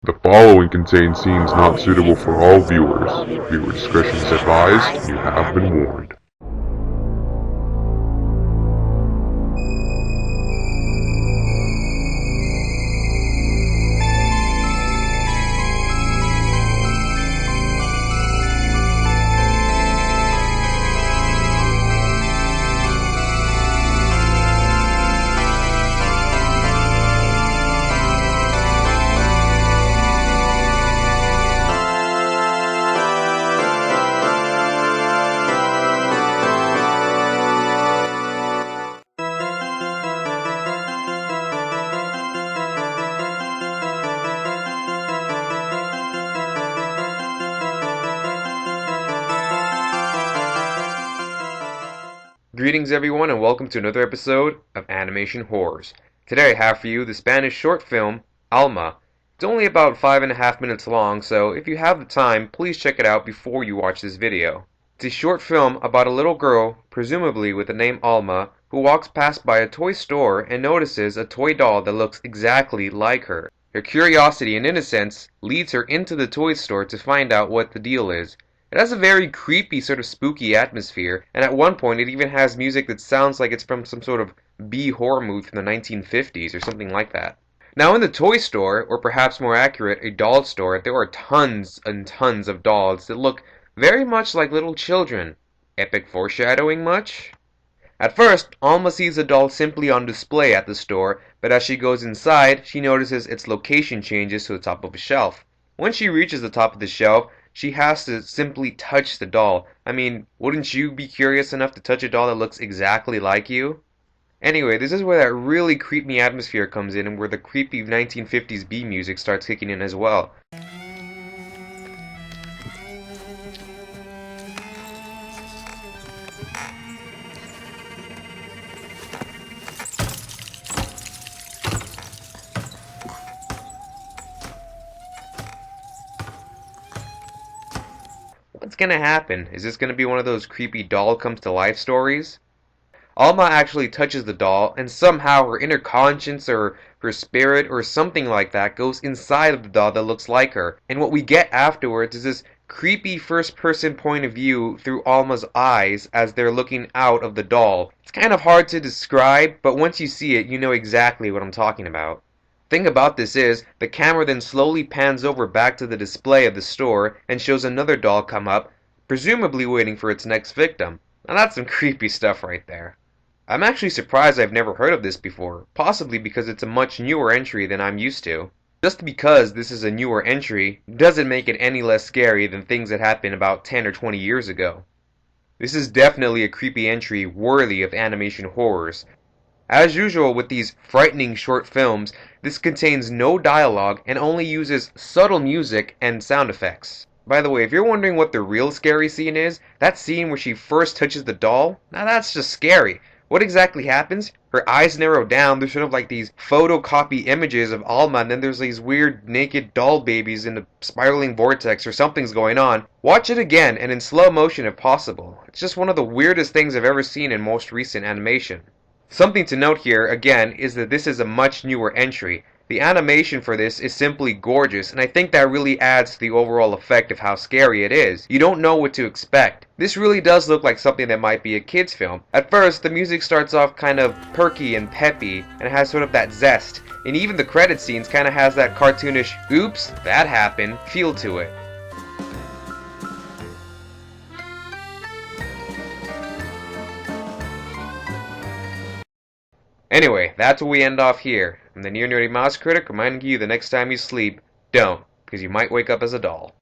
The following contains scenes not suitable for all viewers. Viewer discretion is advised. You have been warned. Greetings everyone and welcome to another episode of Animation Horrors. Today I have for you the Spanish short film, Alma. It's only about 5.5 minutes long, so if you have the time, please check it out before you watch this video. It's a short film about a little girl, presumably with the name Alma, who walks past by a toy store and notices a toy doll that looks exactly like her. Her curiosity and innocence leads her into the toy store to find out what the deal is. It has a very creepy sort of spooky atmosphere, and at one point it even has music that sounds like it's from some sort of B horror movie from the 1950s or something like that. Now in the toy store, or perhaps more accurate, a doll store, there are tons and tons of dolls that look very much like little children. Epic foreshadowing much? At first, Alma sees the doll simply on display at the store, but as she goes inside, she notices its location changes to the top of a shelf. When she reaches the top of the shelf, she has to simply touch the doll. I mean, wouldn't you be curious enough to touch a doll that looks exactly like you? Anyway, this is where that really creepy atmosphere comes in and where the creepy 1950s B music starts kicking in as well. What's gonna happen? Is this gonna be one of those creepy doll comes to life stories? Alma actually touches the doll, and somehow her inner conscience or her spirit or something like that goes inside of the doll that looks like her. And what we get afterwards is this creepy first person point of view through Alma's eyes as they're looking out of the doll. It's kind of hard to describe, but once you see it, you know exactly what I'm talking about. Thing about this is, the camera then slowly pans over back to the display of the store and shows another doll come up, presumably waiting for its next victim. Now that's some creepy stuff right there. I'm actually surprised I've never heard of this before, possibly because it's a much newer entry than I'm used to. Just because this is a newer entry doesn't make it any less scary than things that happened about 10 or 20 years ago. This is definitely a creepy entry worthy of animation horrors. As usual with these frightening short films, this contains no dialogue and only uses subtle music and sound effects. By the way, if you're wondering what the real scary scene is, that scene where she first touches the doll, now that's just scary. What exactly happens? Her eyes narrow down, there's sort of like these photocopy images of Alma, and then there's these weird naked doll babies in a spiraling vortex or something's going on. Watch it again, and in slow motion if possible. It's just one of the weirdest things I've ever seen in most recent animation. Something to note here, again, is that this is a much newer entry. The animation for this is simply gorgeous, and I think that really adds to the overall effect of how scary it is. You don't know what to expect. This really does look like something that might be a kid's film. At first, the music starts off kind of perky and peppy, and has sort of that zest. And even the credit scenes kind of has that cartoonish, oops, that happened, feel to it. Anyway, that's where we end off here. I'm the Near Nerdy Mouse Critic reminding you the next time you sleep, don't, because you might wake up as a doll.